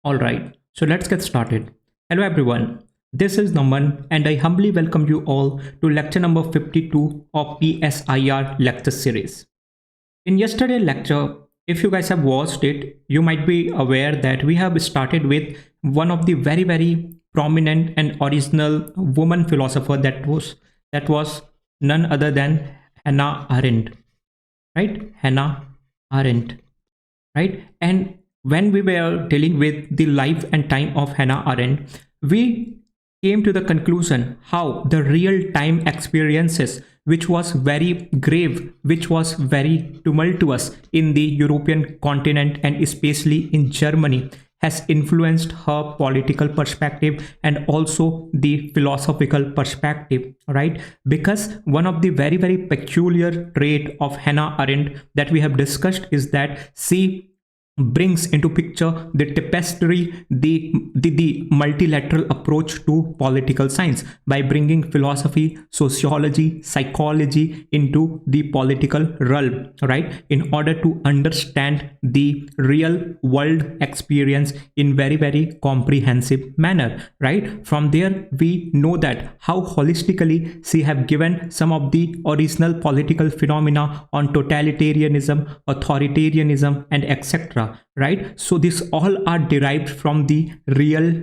All right, so let's get started. Hello everyone, this is Naman and I humbly welcome you all to lecture number 52 of PSIR lecture series. In yesterday's lecture, if you guys have watched it, you might be aware that we have started with one of the very prominent and original woman philosopher that was none other than Hannah Arendt, right? Hannah Arendt, right? And when we were dealing with the life and time of Hannah Arendt, we came to the conclusion how the real time experiences, which was very grave, which was very tumultuous in the European continent and especially in Germany, has influenced her political perspective and also the philosophical perspective, right? Because one of the very peculiar trait of Hannah Arendt that we have discussed is that she brings into picture the tapestry, the multilateral approach to political science by bringing philosophy, sociology, psychology into the political realm, right? In order to understand the real world experience in very comprehensive manner, right? From there we know that how holistically she have given some of the original political phenomena on totalitarianism, authoritarianism, and etc., right? So these all are derived from the real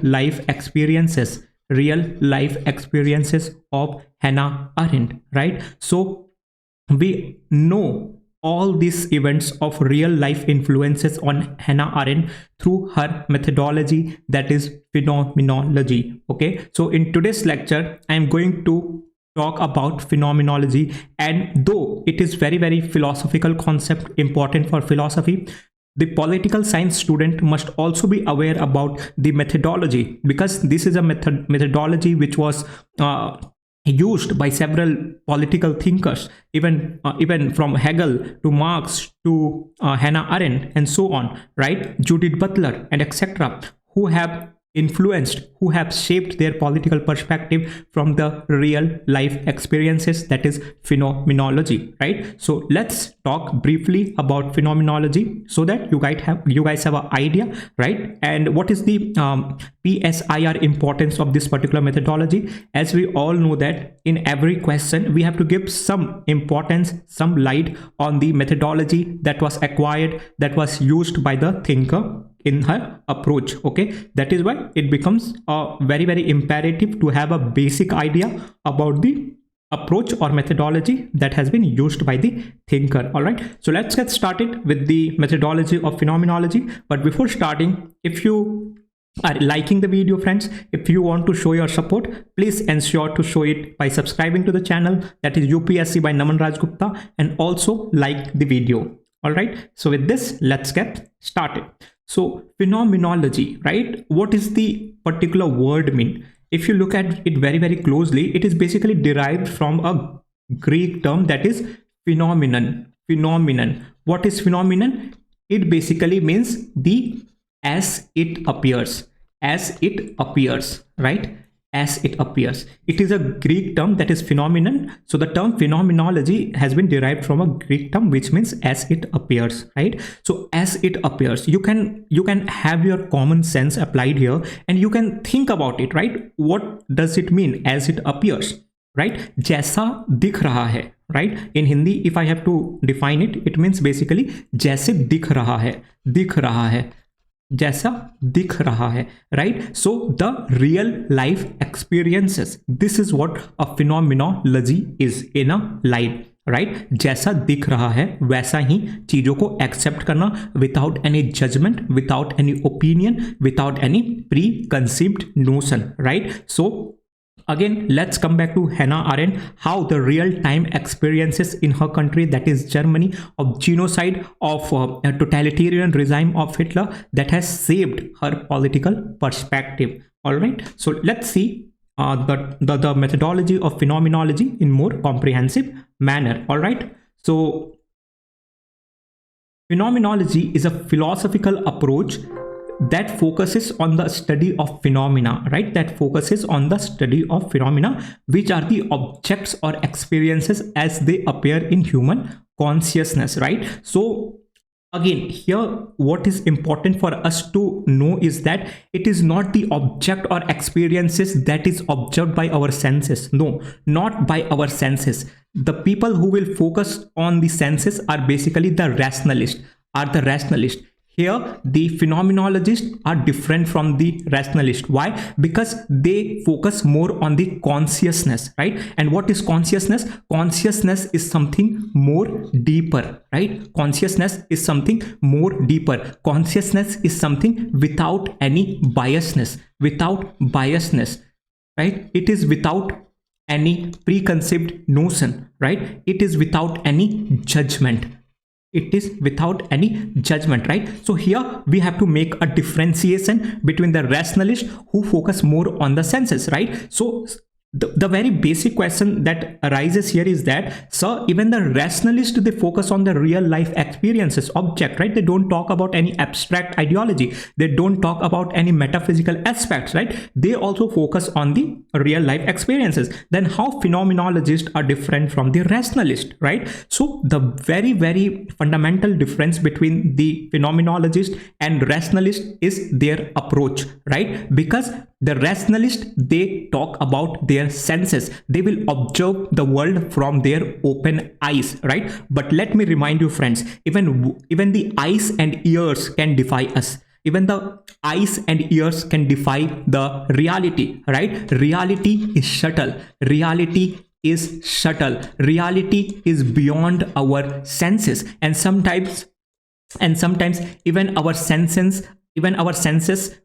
life experiences, of Hannah Arendt, right? So we know all these events of real life influences on Hannah Arendt through her methodology, that is phenomenology. Okay, so in today's lecture I am going to talk about phenomenology, and though it is very philosophical concept important for philosophy, the political science student must also be aware about the methodology, because this is a methodology which was used by several political thinkers, even from Hegel to Marx to Hannah Arendt and so on, right? Judith Butler and etc., who have influenced, who have shaped their political perspective from the real life experiences, that is phenomenology, right? So let's talk briefly about phenomenology so that you guys have an idea, right? And what is the PSIR importance of this particular methodology? As we all know that in every question we have to give some importance, some light on the methodology that was acquired, that was used by the thinker in her approach. Okay, that is why it becomes very imperative to have a basic idea about the approach or methodology that has been used by the thinker. All right, so let's get started with the methodology of phenomenology. But before starting, if you are liking the video, friends, if you want to show your support, please ensure to show it by subscribing to the channel, that is UPSC by Naman Raj Gupta, and also like the video. All right, so with this, let's get started. So phenomenology, right? What is the particular word mean? If you look at it very closely, it is basically derived from a Greek term, that is phenomenon. What is phenomenon? It basically means the as it appears, right? As it appears. It is a Greek term, that is phenomenon. So the term phenomenology has been derived from a Greek term which means as it appears, right? So as it appears, you can have your common sense applied here and you can think about it, right? What does it mean as it appears, right? जैसा दिख रहा है, right? In Hindi, if I have to define it, it means basically जैसे दिख रहा है, जैसा दिख रहा है, right? So the real life experiences, this is what a phenomenology is in a life, right? जैसा दिख रहा है वैसा ही चीजों को एक्सेप्ट करना without any judgment, without any opinion, without any preconceived notion, right? So again, let's come back to Hannah Arendt, how the real-time experiences in her country, that is Germany, of genocide, of a totalitarian regime of Hitler, that has shaped her political perspective. All right, so let's see the methodology of phenomenology in more comprehensive manner. All right, so phenomenology is a philosophical approach that focuses on the study of phenomena, right? That focuses on the study of phenomena, which are the objects or experiences as they appear in human consciousness, right? So Again, here what is important for us to know is that it is not the object or experiences that is observed by our senses. No, not by our senses. The people who will focus on the senses are basically the rationalist. Here the phenomenologists are different from the rationalist. Why? Because they focus more on the consciousness, right? And what is consciousness? Consciousness is something more deeper, right? Consciousness is something more deeper. Consciousness is something without any biasness, right? It is without any preconceived notion, right? It is without any judgment. It is without any judgment, right? So here we have to make a differentiation between the rationalists who focus more on the senses, right? So the very basic question that arises here is that, sir, even the rationalists, they focus on the real life experiences, object, right? They don't talk about any abstract ideology, they don't talk about any metaphysical aspects, right? They also focus on the real life experiences. Then how phenomenologists are different from the rationalist, right? So the very fundamental difference between the phenomenologist and rationalist is their approach, right? Because the rationalist, they talk about their senses, they will observe the world from their open eyes, right? But let me remind you, friends, even the eyes and ears can defy us. Even the eyes and ears can defy the reality, right? Reality is beyond our senses. And sometimes even our senses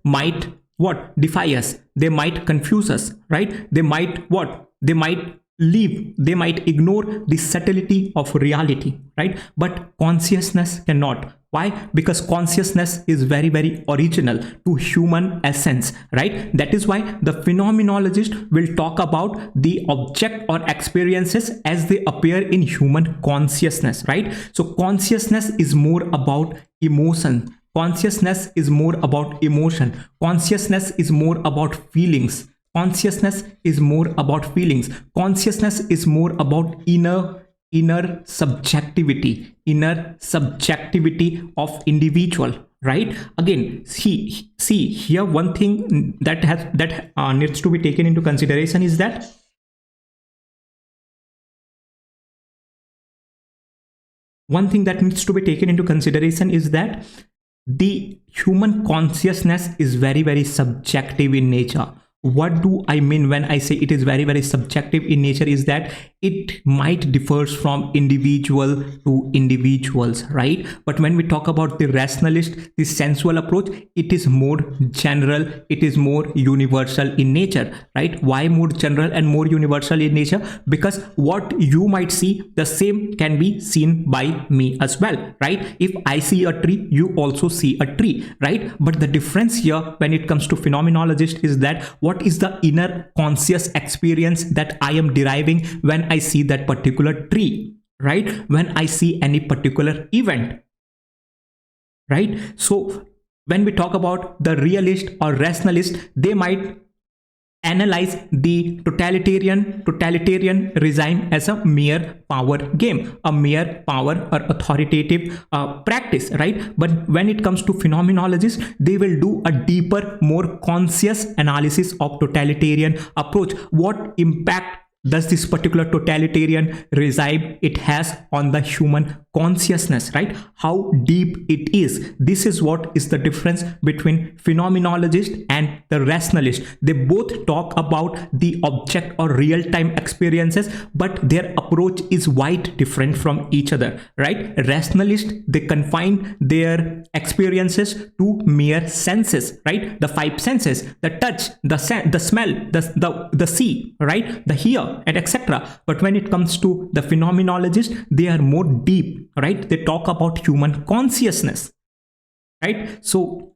might what? Defy us. They might confuse us, right? They might what? They might leave, they might ignore the subtlety of reality, right? But consciousness cannot. Why? Because consciousness is very original to human essence, right? That is why the phenomenologist will talk about the object or experiences as they appear in human consciousness, right? So consciousness is more about emotion. Consciousness is more about emotion. Consciousness is more about feelings. Consciousness is more about feelings. Consciousness is more about inner subjectivity of individual, right? Again, see here, one thing that needs to be taken into consideration is that the human consciousness is very subjective in nature. What do I mean when I say it is very subjective in nature is that it might differs from individual to individuals, right? But when we talk about the rationalist, the sensual approach, it is more general, it is more universal in nature, right? Why more general and more universal in nature? Because what you might see, the same can be seen by me as well, right? If I see a tree, you also see a tree, right? But the difference here when it comes to phenomenologist is that what is the inner conscious experience that I am deriving when I see that particular tree, right? When I see any particular event, right? So when we talk about the realist or rationalist, they might analyze the totalitarian regime as a mere power game, a mere power or authoritative practice, right? But when it comes to phenomenologists, they will do a deeper, more conscious analysis of totalitarian approach. What impact does this particular totalitarian regime it has on the human consciousness, right? How deep it is. This is what is the difference between phenomenologist and the rationalist. They both talk about the object or real-time experiences, but their approach is quite different from each other, right? Rationalist, they confine their experiences to mere senses, right? The five senses, the touch, the smell, the see, right? The hear, and etc. But when it comes to the phenomenologist, they are more deep, right? They talk about human consciousness, right? So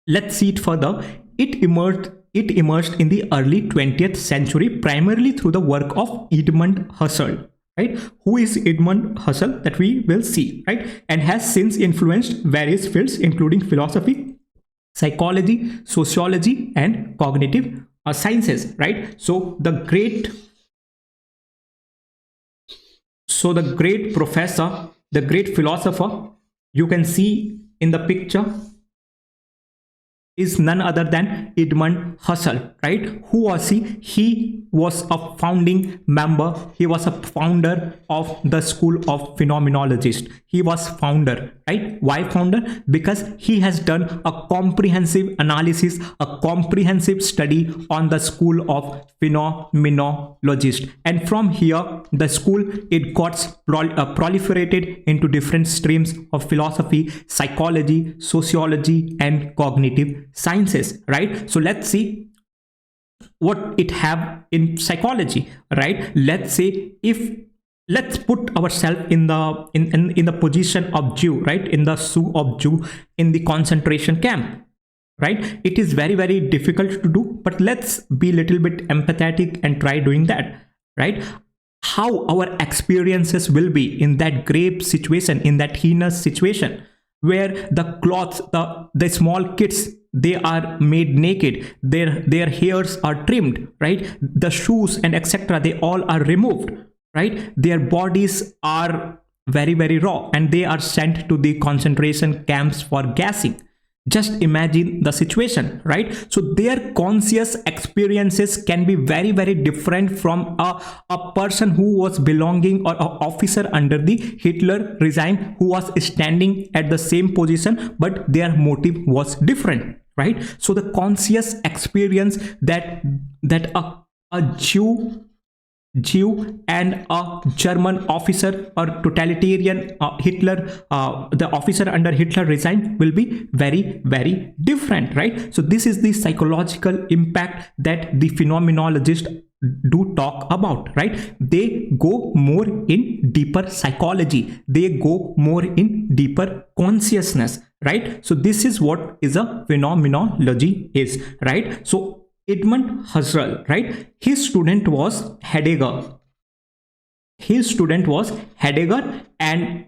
let's see it further. It emerged in the early 20th century primarily through the work of Edmund Husserl, right? Who is Edmund Husserl? That we will see, right? And has since influenced various fields including philosophy, psychology, sociology, and cognitive sciences, right? So the great professor, the great philosopher you can see in the picture is none other than Edmund Husserl, right? Who was he? He was a founding member. He was a founder of the school of phenomenologists. He was founder, right? Why founder? Because he has done a comprehensive analysis, a comprehensive study on the school of phenomenologists. And from here, the school, it got proliferated into different streams of philosophy, psychology, sociology, and cognitive sciences, right? So let's see what it have in psychology, right? Let's say, if let's put ourselves in the position of Jew, right? In the shoe of Jew in the concentration camp, right? It is very, very difficult to do, but let's be a little bit empathetic and try doing that, right? How our experiences will be in that grave situation, in that heinous situation, where the clothes, the small kids, they are made naked, their hairs are trimmed, right? The shoes and etc., they all are removed, right? Their bodies are very, very raw, and they are sent to the concentration camps for gassing. Just imagine the situation, right? So their conscious experiences can be very, very different from a person who was belonging, or an officer under the Hitler regime who was standing at the same position, but their motive was different, right? So the conscious experience that a Jew and a German officer, or totalitarian Hitler, the officer under Hitler regime, will be very, very different, right? So this is the psychological impact that the phenomenologists do talk about, right? They go more in deeper psychology, they go more in deeper consciousness, right? So this is what is a phenomenology is, right? So Edmund Husserl, right? His student was Heidegger. His student was Heidegger, and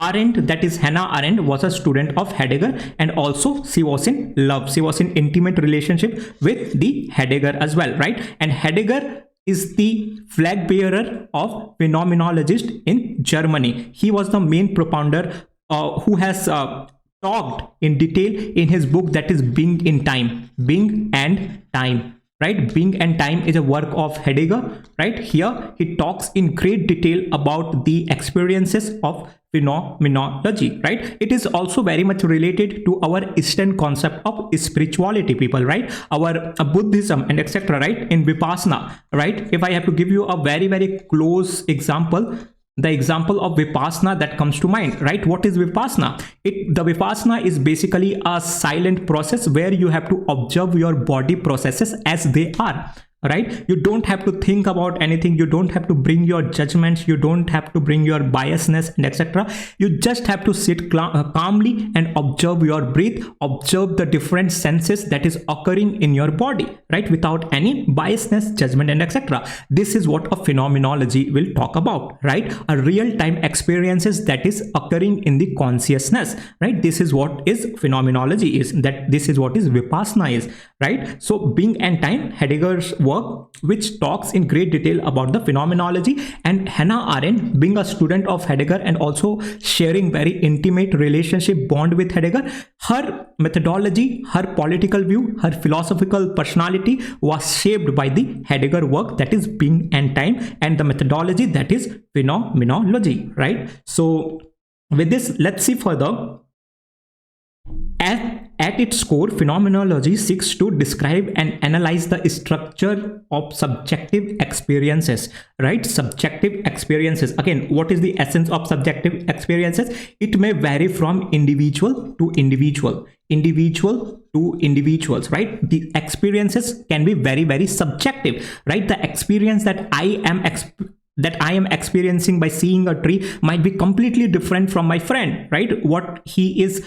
Arendt, that is Hannah Arendt, was a student of Heidegger, and also she was in love. She was in intimate relationship with the Heidegger as well, right? And Heidegger is the flag bearer of phenomenologist in Germany. He was the main propounder who has talked in detail in his book, that is Being in Time, Being and Time, right? Being and Time is a work of Heidegger, right? Here he talks in great detail about the experiences of phenomenology, right? It is also very much related to our Eastern concept of spirituality, people, right? Our Buddhism and etc., right? In Vipassana, right? If I have to give you a very, very close example, the example of Vipassana that comes to mind, right? What is Vipassana? The Vipassana is basically a silent process where you have to observe your body processes as they are, right? You don't have to think about anything, you don't have to bring your judgments, you don't have to bring your biasness and etc. You just have to sit calmly and observe your breath, observe the different senses that is occurring in your body, right? Without any biasness, judgment and etc. This is what a phenomenology will talk about, right? A real-time experiences that is occurring in the consciousness, right? This is what is phenomenology is, that this is what is Vipassana is, right? So Being and Time, Heidegger's work, which talks in great detail about the phenomenology, and Hannah Arendt, being a student of Heidegger and also sharing very intimate relationship bond with Heidegger, her methodology, her political view, her philosophical personality was shaped by the Heidegger work, that is Being and Time, and the methodology that is phenomenology, right? So with this, let's see further. At its core, phenomenology seeks to describe and analyze the structure of subjective experiences, right? Subjective experiences. Again, what is the essence of subjective experiences? It may vary from individual to individual, individual to individuals, right? The experiences can be very, very subjective, right? The experience that I am experiencing by seeing a tree might be completely different from my friend, right? What he is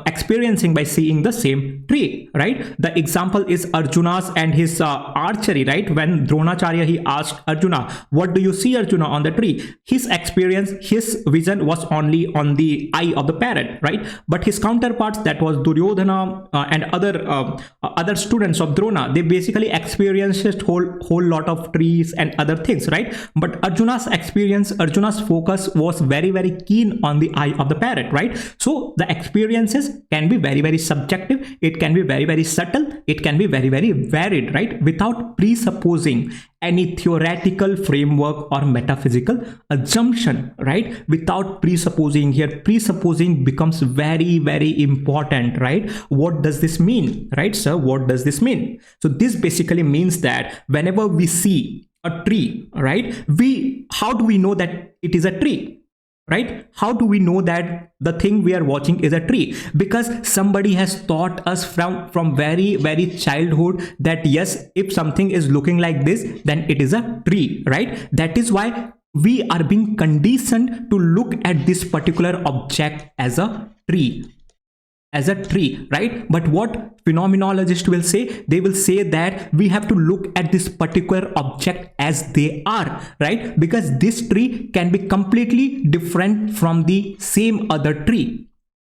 experiencing by seeing the same tree, right? The example is Arjuna's and his archery, right? When Dronacharya, he asked Arjuna, what do you see, Arjuna, on the tree? His experience, his vision was only on the eye of the parrot, right? But his counterparts, that was Duryodhana and other students of Drona, they basically experienced whole lot of trees and other things, right? But Arjuna's experience, Arjuna's focus was very, very keen on the eye of the parrot, right? So the experiences can be very, very subjective. It can be very, very subtle. It can be very, very varied, right? Without presupposing any theoretical framework or metaphysical assumption, right? Without presupposing. Here, presupposing becomes very, very important, right? What does this mean, right, sir? What does this mean? So this basically means that whenever we see a tree, right, how do we know that it is a tree, right? How do we know that the thing we are watching is a tree? Because somebody has taught us from very, very childhood that yes, if something is looking like this, then it is a tree, right? That is why we are being conditioned to look at this particular object as a tree, right? But what phenomenologists will say, they will say that we have to look at this particular object as they are, right? Because this tree can be completely different from the same other tree,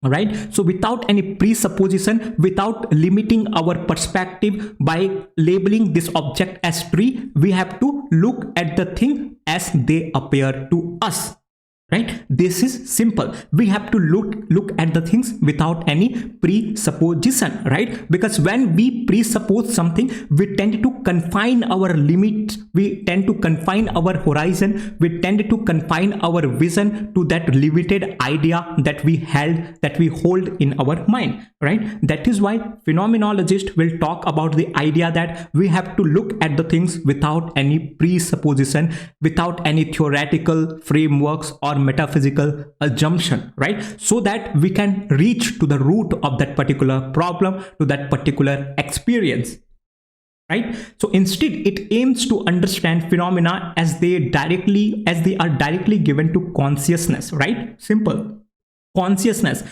right? So without any presupposition, without limiting our perspective by labeling this object as tree, we have to look at the thing as they appear to us, right? This is simple. We have to look at the things without any presupposition, right? Because when we presuppose something, we tend to confine our limits, we tend to confine our horizon, we tend to confine our vision to that limited idea that we hold in our mind, right? That is why phenomenologists will talk about the idea that we have to look at the things without any presupposition, without any theoretical frameworks or metaphysical assumption, right? So that we can reach to the root of that particular problem, to that particular experience, right? So instead, it aims to understand phenomena as they are directly given to consciousness, right? Simple. Consciousness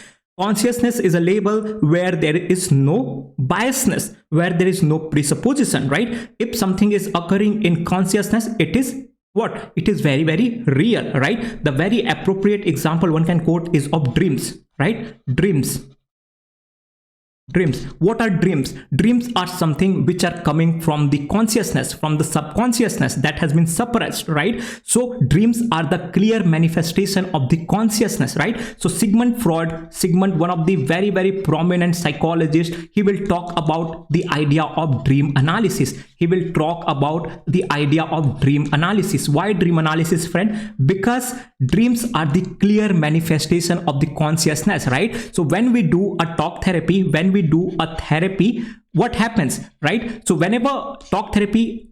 is a label where there is no biasness, where there is no presupposition, right? If something is occurring in consciousness, it is what? It is very, very real, right? The very appropriate example one can quote is of dreams, right? Dreams. What are dreams? Dreams are something which are coming from the consciousness, from the subconsciousness that has been suppressed, right? So dreams are the clear manifestation of the consciousness, right? So Sigmund Freud, one of the very, very prominent psychologists, he will talk about the idea of dream analysis. He will talk about the idea of dream analysis. Why dream analysis, friend? Because dreams are the clear manifestation of the consciousness, right? So when we do a talk therapy, when we do a therapy, what happens, right? So whenever talk therapy,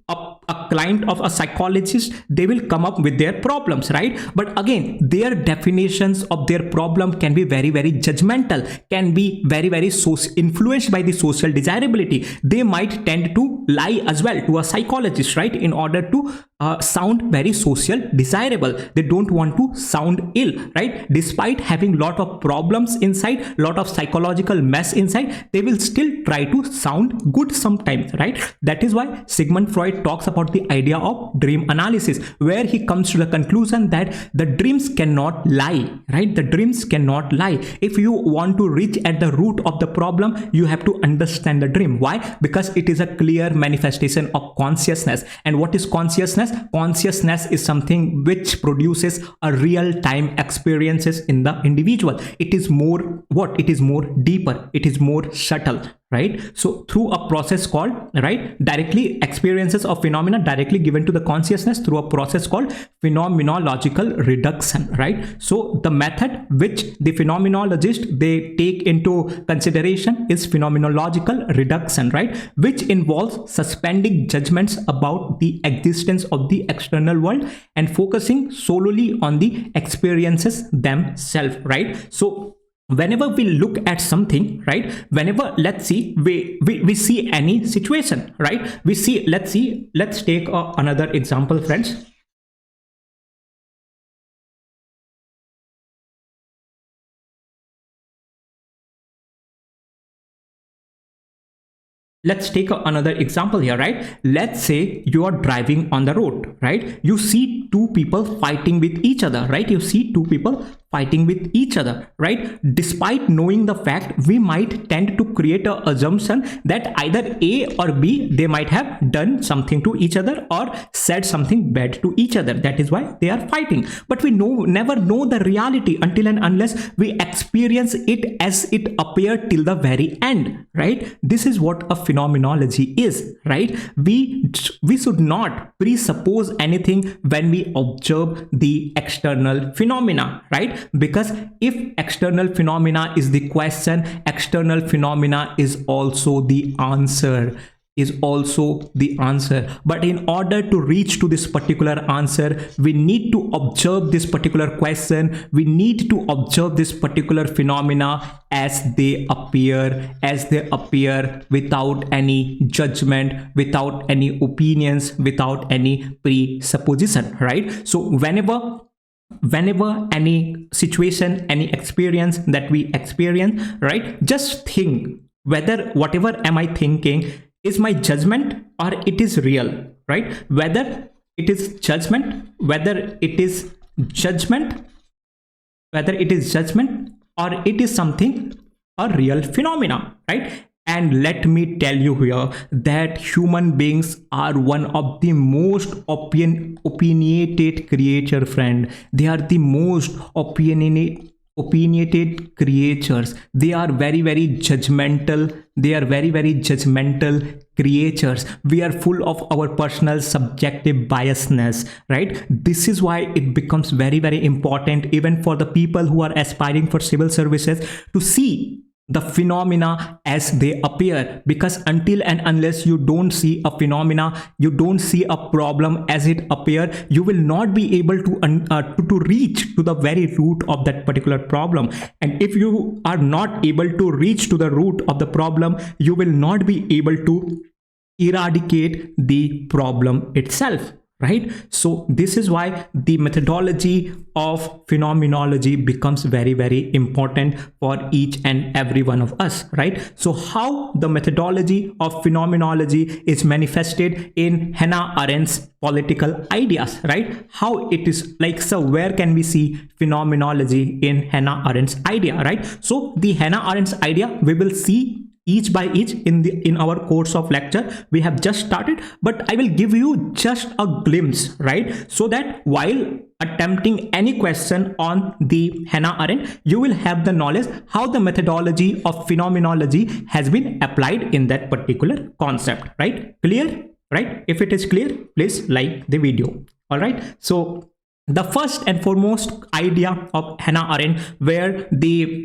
a client of a psychologist, they will come up with their problems, right? But again, their definitions of their problem can be very, very judgmental, can be very, very influenced by the social desirability. They might tend to lie as well to a psychologist, right? In order to sound very social desirable. They don't want to sound ill, right? Despite having lot of problems inside, lot of psychological mess inside, they will still try to sound good sometimes, right? That is why Sigmund Freud talks about the idea of dream analysis, where he comes to the conclusion that the dreams cannot lie, right? The dreams cannot lie. If you want to reach at the root of the problem, you have to understand the dream. Why? Because it is a clear manifestation of consciousness. And what is consciousness? Consciousness is something which produces a real-time experiences in the individual. It is more what? It is more deeper. It is more subtle, right? So through a process called, right, directly experiences of phenomena directly given to the consciousness through a process called phenomenological reduction, right? So the method which the phenomenologist they take into consideration is phenomenological reduction, right? Which involves suspending judgments about the existence of the external world and focusing solely on the experiences themselves, right? So whenever we look at something, right, whenever let's see we see any situation, right, let's take another example, friends. Let's take another example here, right? Let's say you are driving on the road, right? You see two people fighting with each other, right? You see two people fighting with each other, right? Despite knowing the fact, we might tend to create a assumption that either A or B, they might have done something to each other or said something bad to each other. That is why they are fighting. But we never know the reality until and unless we experience it as it appeared till the very end, right? This is what a phenomenology is, right? We should not presuppose anything when we observe the external phenomena, right? Because if external phenomena is the question, external phenomena is also the answer, but in order to reach to this particular answer, we need to observe this particular question, we need to observe this particular phenomena as they appear without any judgment, without any opinions, without any presupposition, right? So whenever any situation, any experience that we experience, right, just think whether whatever am I thinking is my judgment or it is real, right? Whether it is judgment, whether it is judgment or it is something, a real phenomena, right? And let me tell you here that human beings are one of the most opinionated creature, friend. They are the most opinionated creatures. They are very judgmental. They are very judgmental creatures. We are full of our personal subjective biasness, right? This is why it becomes very important even for the people who are aspiring for civil services to see the phenomena as they appear, because until and unless you don't see a phenomena, you don't see a problem as it appear, you will not be able to reach to the very root of that particular problem. And if you are not able to reach to the root of the problem, you will not be able to eradicate the problem itself, right? So this is why the methodology of phenomenology becomes very important for each and every one of us, right? So how the methodology of phenomenology is manifested in Hannah Arendt's political ideas, right? How it is like, so where can we see phenomenology in Hannah Arendt's idea, right? So the Hannah Arendt's idea we will see each by each in our course of lecture. We have just started, but I will give you just a glimpse, right? So that while attempting any question on the Hannah Arendt, you will have the knowledge how the methodology of phenomenology has been applied in that particular concept, right? Clear, right? If it is clear, please like the video. All right, so the first and foremost idea of Hannah Arendt, where the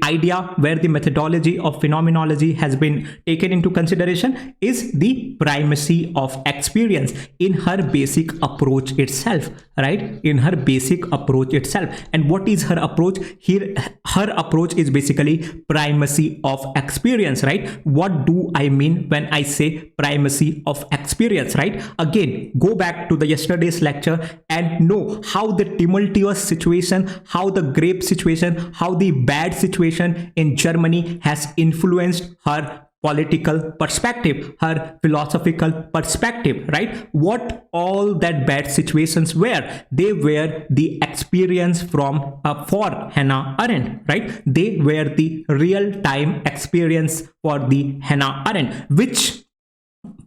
methodology of phenomenology has been taken into consideration, is the primacy of experience in her basic approach itself, right? In her basic approach itself. And what is her approach here? Her approach is basically primacy of experience, right? What do I mean when I say primacy of experience, right? Again, go back to the yesterday's lecture and know how the tumultuous situation, how the grave situation, how the bad situation in Germany has influenced her political perspective, her philosophical perspective, right? What all that bad situations were, they were the experience from for Hannah Arendt, right? They were the real-time experience for the Hannah Arendt, which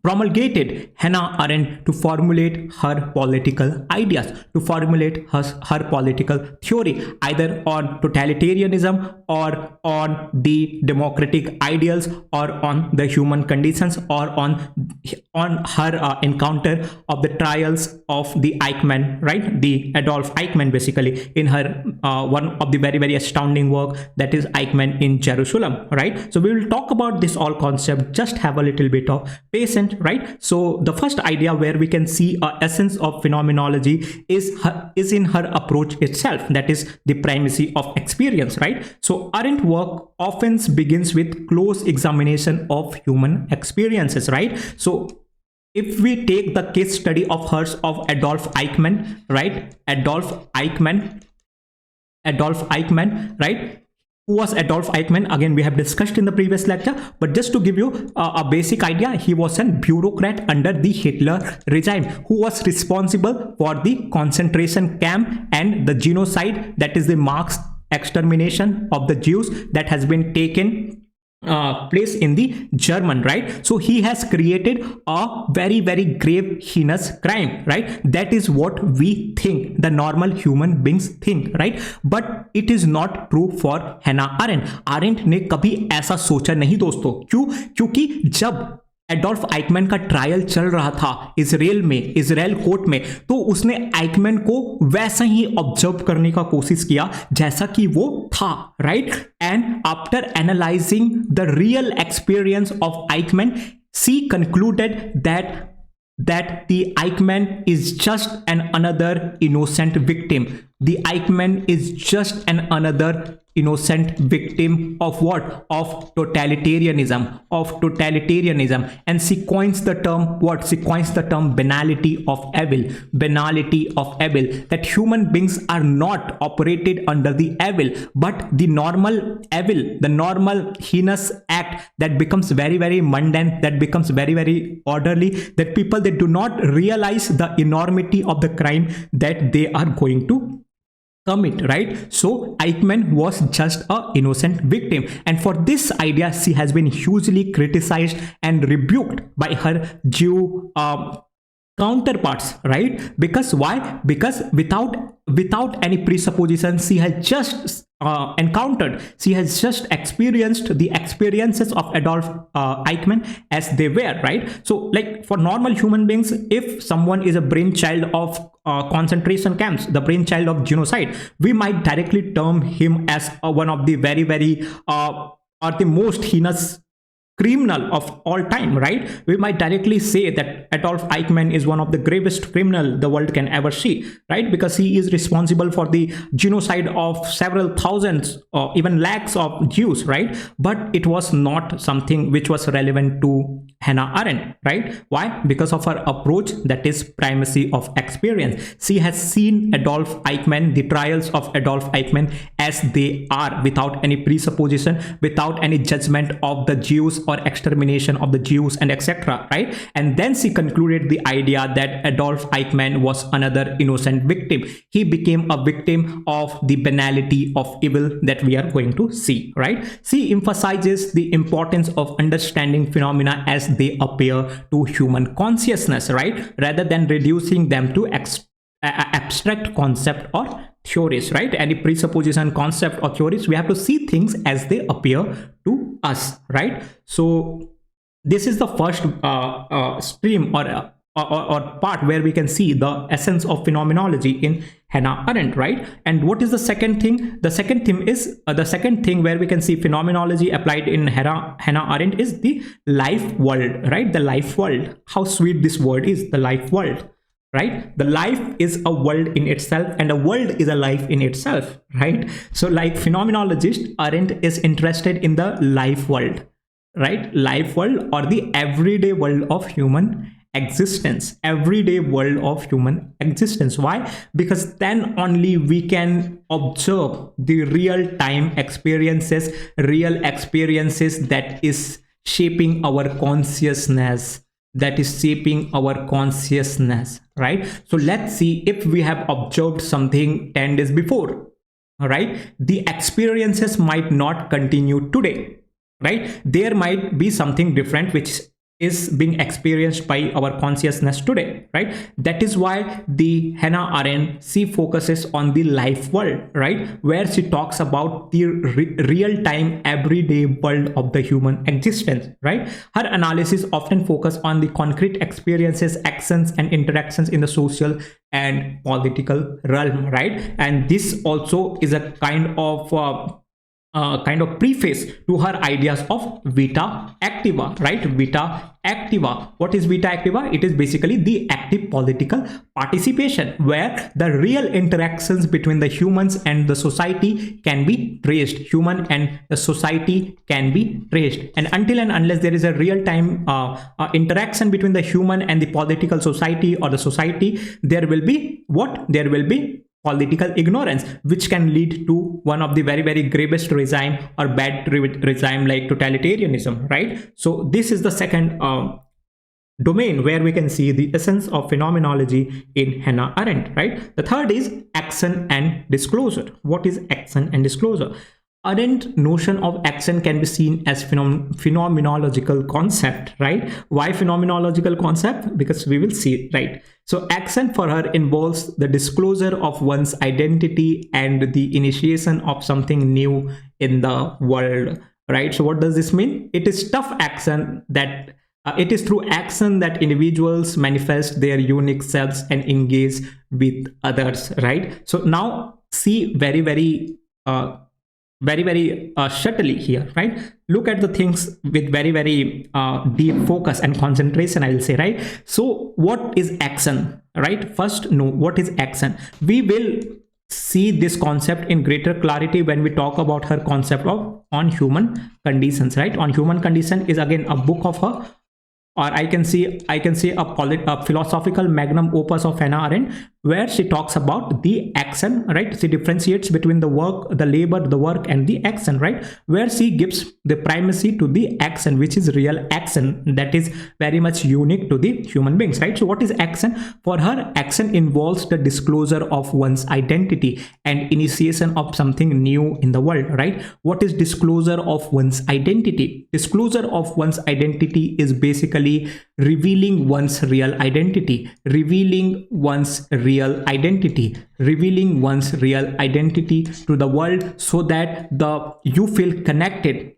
promulgated Hannah Arendt to formulate her political ideas, to formulate her political theory, either on totalitarianism or on the democratic ideals or on the human conditions or on her encounter of the trials of the Eichmann, right? The Adolf Eichmann, basically, in her one of the very astounding work, that is Eichmann in Jerusalem, right? So we will talk about this all concept. Just have a little bit of patience, right? So the first idea where we can see a essence of phenomenology is in her approach itself, that is the primacy of experience, right? So Arendt work often begins with close examination of human experiences, right? So if we take the case study of hers of Adolf Eichmann, right? Adolf Eichmann, right? Who was Adolf Eichmann? Again, we have discussed in the previous lecture, but just to give you a basic idea, he was a bureaucrat under the Hitler regime who was responsible for the concentration camp and the genocide, that is the extermination of the Jews that has been taken place in the German, right? So he has created a very, very grave, heinous crime, right? That is what we think, the normal human beings think, right? But it is not true for Hannah Arendt. Arendt ने कभी ऐसा सोचा नहीं दोस्तों. क्यों? क्योंकि जब Adolf Eichmann का ट्रायल चल रहा था इजराइल कोर्ट में, तो उसने आइकमैन को वैसा ही ऑब्जर्व करने का कोशिश किया जैसा कि वो था, right? And after analysing the real experience of Eichmann, she concluded that the Eichmann is just another innocent victim. The Eichmann is just another innocent victim of what? Of totalitarianism. And she coins the term what? She coins the term banality of evil. That human beings are not operated under the evil, but the normal evil, the normal heinous act that becomes very, very mundane, that becomes very, very orderly, that people, they do not realize the enormity of the crime that they are going to commit, right? So Eichmann was just a innocent victim, and for this idea she has been hugely criticized and rebuked by her Jew counterparts, right? Because why? Because without any presupposition, she has just she has just experienced the experiences of Adolf Eichmann as they were, right? So like for normal human beings, if someone is a brainchild of concentration camps, the brainchild of genocide, we might directly term him as one of the very, very or the most heinous criminal of all time, right? We might directly say that Adolf Eichmann is one of the gravest criminal the world can ever see, right? Because he is responsible for the genocide of several thousands or even lakhs of Jews, right? But it was not something which was relevant to Hannah Arendt, right? Why? Because of her approach, that is primacy of experience. She has seen Adolf Eichmann, the trials of Adolf Eichmann as they are, without any presupposition, without any judgment of the Jews or extermination of the Jews and etc., right? And then she concluded the idea that Adolf Eichmann was another innocent victim. He became a victim of the banality of evil that we are going to see, right? She emphasizes the importance of understanding phenomena as they appear to human consciousness, right? Rather than reducing them to abstract concept or theories, right? Any presupposition, concept or theories, we have to see things as they appear to us, right? So this is the first stream or part where we can see the essence of phenomenology in Hannah Arendt, right? And what is the second thing? The second thing is the second thing where we can see phenomenology applied in Hannah Arendt is the life world, right? The life world. How sweet this word is, the life world, right? The life is a world in itself, and a world is a life in itself, right? So like phenomenologist, Arendt is interested in the life world, right? Life world, or the everyday world of human existence. Why? Because then only we can observe the real-time experiences that is shaping our consciousness, right? So let's see, if we have observed something 10 days before, all right, the experiences might not continue today, right? There might be something different which is being experienced by our consciousness today, right? That is why the Hannah Arendt, she focuses on the life world, right? Where she talks about the real-time everyday world of the human existence, right? Her analysis often focus on the concrete experiences, actions and interactions in the social and political realm, right? And this also is a kind of preface to her ideas of vita activa, right? Vita activa. What is vita activa? It is basically the active political participation, where the real interactions between the humans and the society can be traced. Human and the society can be traced, and until and unless there is a real-time interaction between the human and the political society or the society, there will be what? There will be political ignorance, which can lead to one of the very, very gravest regime or bad regime like totalitarianism, right? So this is the second domain where we can see the essence of phenomenology in Hannah Arendt, right? The third is action and disclosure. What is action and disclosure? Arendt notion of action can be seen as phenomenological concept, right? Why phenomenological concept? Because we will see it, right? So action for her involves the disclosure of one's identity and the initiation of something new in the world, right? So what does this mean? It is tough action that it is through action that individuals manifest their unique selves and engage with others, right? So now see very subtly here, right? Look at the things with very deep focus and concentration, I will say, right? So what is action, right? First, know what is action. We will see this concept in greater clarity when we talk about her concept of on human conditions, right? On human condition is again a book of her, or I can say a philosophical magnum opus of Hannah Arendt, where she talks about the action, right? She differentiates between the work, the labor, the work, and the action, right? Where she gives the primacy to the action, which is real action, that is very much unique to the human beings, right? So what is action? For her, action involves the disclosure of one's identity and initiation of something new in the world, right? What is disclosure of one's identity? Disclosure of one's identity is basically revealing one's real identity, revealing one's real identity to the world, so that you feel connected,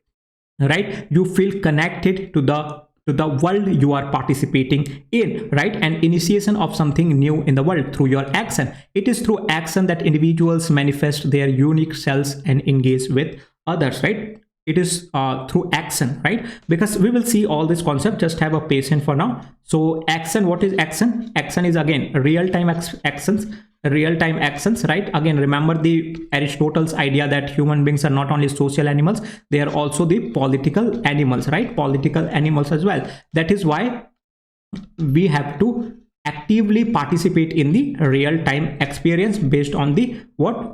right? You feel connected to the world you are participating in, right? And initiation of something new in the world through your action. It is through action that individuals manifest their unique selves and engage with others, right? It is through action, right? Because we will see all this concept. Just have a patience for now. So action, what is action? Action is again real-time actions, right? Again, remember the Aristotle's idea that human beings are not only social animals, they are also the political animals, right? Political animals as well. That is why we have to actively participate in the real-time experience based on the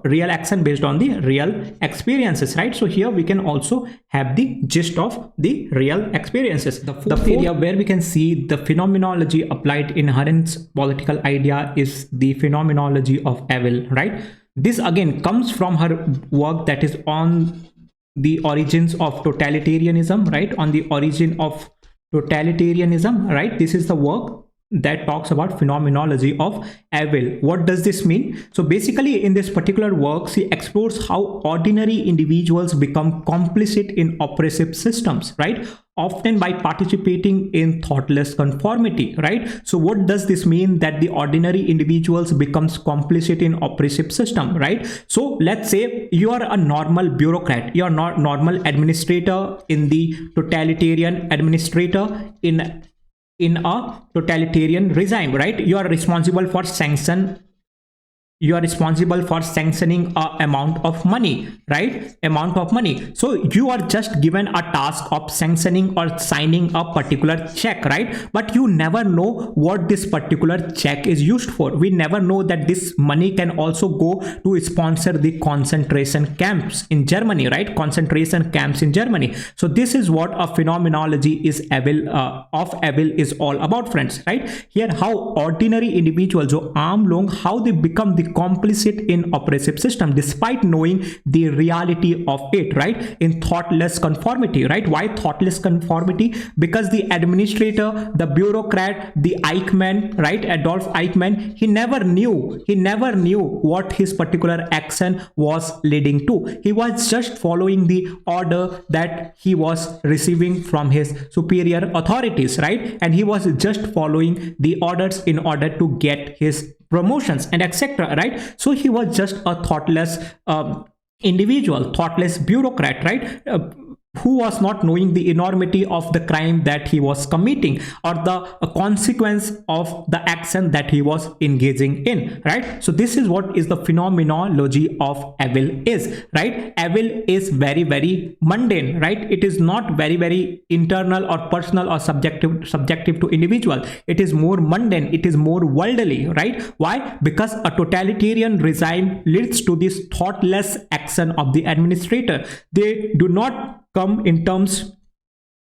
real action based on the real experiences, right? So here we can also have the gist of the real experiences. The fourth area where we can see the phenomenology applied in Arendt's political idea is the phenomenology of evil, right? This again comes from her work that is on the origins of totalitarianism, right? On the origin of totalitarianism, right? This is the work that talks about phenomenology of evil. What does this mean? So basically in this particular work, she explores how ordinary individuals become complicit in oppressive systems, right? Often by participating in thoughtless conformity, right? So what does this mean, that the ordinary individuals becomes complicit in oppressive system, right? So let's say you are a normal bureaucrat, you are not normal administrator in the totalitarian administrator in a totalitarian regime, right? You are responsible for sanctioning a amount of money, right? So you are just given a task of sanctioning or signing a particular check, right? But you never know what this particular check is used for. We never know that this money can also go to sponsor the concentration camps in Germany, right? So this is what a phenomenology is of evil is all about, friends, right? Here how ordinary individuals, how they become the complicit in oppressive system despite knowing the reality of it, right? In thoughtless conformity, right? Why thoughtless conformity? Because the administrator, the bureaucrat, the Eichmann, right? Adolf Eichmann, he never knew what his particular action was leading to. He was just following the order that he was receiving from his superior authorities, right? And he was just following the orders in order to get his promotions and etc., right? So he was just a thoughtless individual, thoughtless bureaucrat, right? Who was not knowing the enormity of the crime that he was committing or the consequence of the action that he was engaging in, right? So this is what is the phenomenology of evil is, right? Evil is very mundane, right? It is not very internal or personal or subjective to individual. It is more mundane, it is more worldly, right? Why? Because a totalitarian regime leads to this thoughtless action of the administrator. They do not come in terms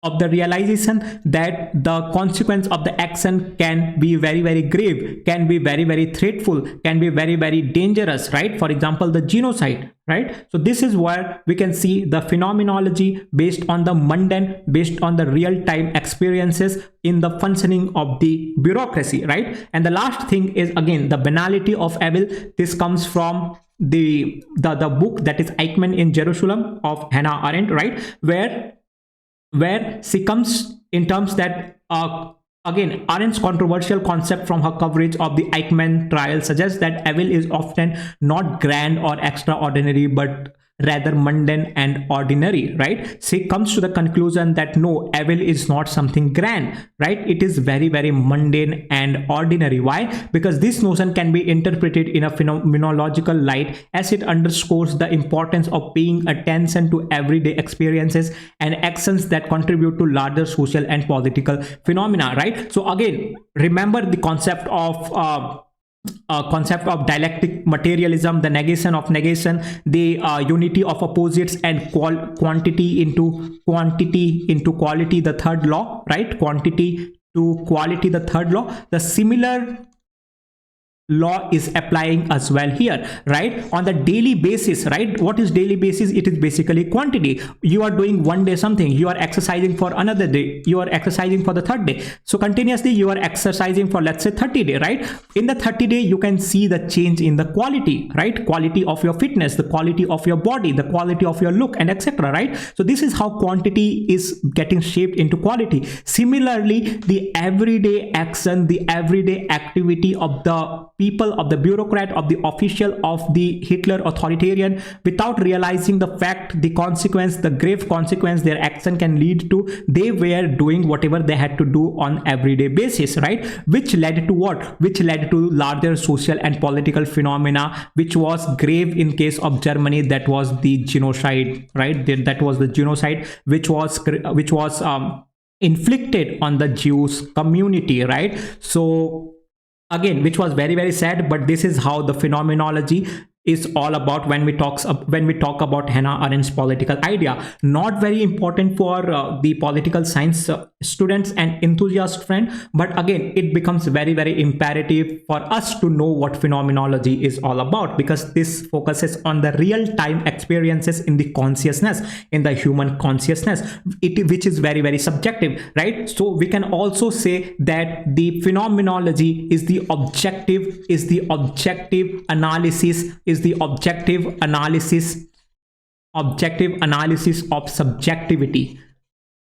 of the realization that the consequence of the action can be very, very grave, can be very, very threatful, can be very, very dangerous, right? For example, the genocide, right? So this is where we can see the phenomenology based on the mundane, based on the real-time experiences in the functioning of the bureaucracy, right? And the last thing is again the banality of evil. This comes from the book that is Eichmann in Jerusalem of Hannah Arendt, right? Where she comes in terms that again, Arendt's controversial concept from her coverage of the Eichmann trial suggests that evil is often not grand or extraordinary, but rather mundane and ordinary, right? She comes to the conclusion that no, evil is not something grand, right? It is very, very mundane and ordinary. Why? Because this notion can be interpreted in a phenomenological light, as it underscores the importance of paying attention to everyday experiences and actions that contribute to larger social and political phenomena, right? So again, remember the concept of dialectic materialism, the negation of negation, the unity of opposites, and quantity into quality, the third law, right? Quantity to quality, the third law. The similar law is applying as well here, right? On the daily basis, right? What is daily basis? It is basically quantity. You are doing one day something, you are exercising for another day, you are exercising for the third day, so continuously you are exercising for, let's say, 30 day, right? In the 30 day you can see the change in the quality, right? Quality of your fitness, the quality of your body, the quality of your look, and etc., right? So this is how quantity is getting shaped into quality. Similarly, the everyday action, the everyday activity of the people, of the bureaucrat, of the official, of the Hitler authoritarian, without realizing the fact, the consequence, the grave consequence their action can lead to, they were doing whatever they had to do on everyday basis, right? Which led to what? Which led to larger social and political phenomena, which was grave in case of Germany. That was the genocide, right? That was the genocide which was inflicted on the Jewish community, right? So again, which was very, very sad, but this is how the phenomenology is all about when we talk about Hannah Arendt's political idea. Not very important for the political science students and enthusiast friend, but again, it becomes very, very imperative for us to know what phenomenology is all about, because this focuses on the real-time experiences in the consciousness, in the human consciousness, which is very, very subjective, right? So we can also say that the phenomenology is the objective analysis, is the objective analysis of subjectivity,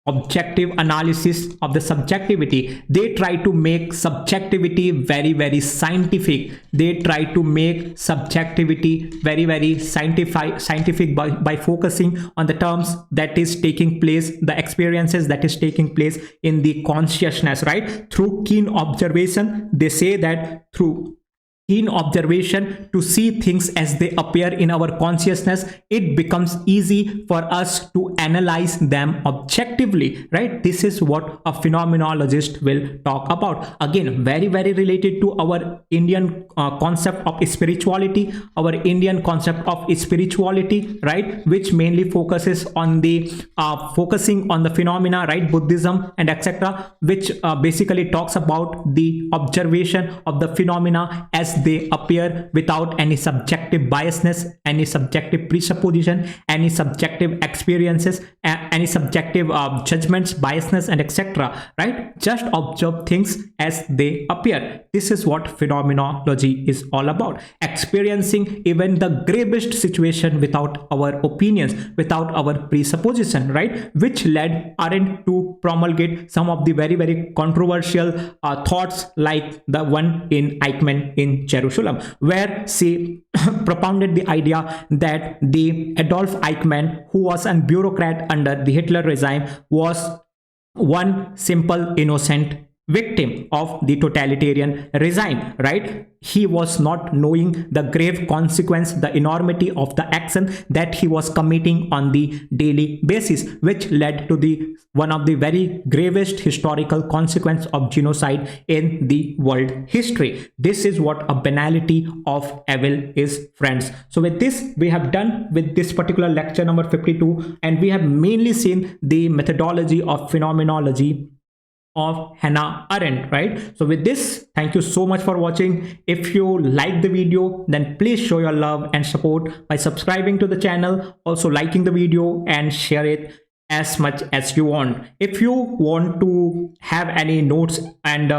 objective analysis of the subjectivity. They try to make subjectivity very, very scientific. They try to make subjectivity very, very scientific by focusing on the terms that is taking place, the experiences that is taking place in the consciousness, right? Through keen observation, they say that through keen observation, to see things as they appear in our consciousness, it becomes easy for us to analyze them objectively, right? This is what a phenomenologist will talk about. Again, very, very related to our Indian concept of spirituality, right? Which mainly focuses on the focusing on the phenomena, right? Buddhism and etc., which basically talks about the observation of the phenomena as they appear without any subjective biasness, any subjective presupposition, any subjective experiences, any subjective judgments, biasness, and etc., right? Just observe things as they appear. This is what phenomenology is all about. Experiencing even the gravest situation without our opinions, without our presupposition, right? Which led Arendt to promulgate some of the very, very controversial thoughts, like the one in Eichmann in Jerusalem, where she propounded the idea that the Adolf Eichmann, who was a bureaucrat under the Hitler regime, was one simple innocent victim of the totalitarian regime, right? He was not knowing the grave consequence, the enormity of the action that he was committing on the daily basis, which led to the one of the very gravest historical consequence of genocide in the world history. This is what a banality of evil is, friends. So with this, we have done with this particular lecture number 52, and we have mainly seen the methodology of phenomenology of Hannah Arendt, right? So with this, thank you so much for watching. If you like the video, then please show your love and support by subscribing to the channel, also liking the video and share it as much as you want. If you want to have any notes and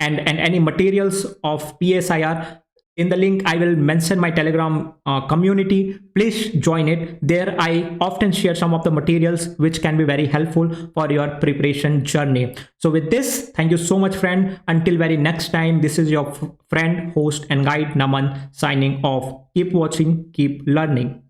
any materials of PSIR, in the link I will mention my Telegram community. Please join it. There I often share some of the materials which can be very helpful for your preparation journey. So with this, thank you so much, friend. Until very next time, this is your friend, host and guide Naman signing off. Keep watching, keep learning.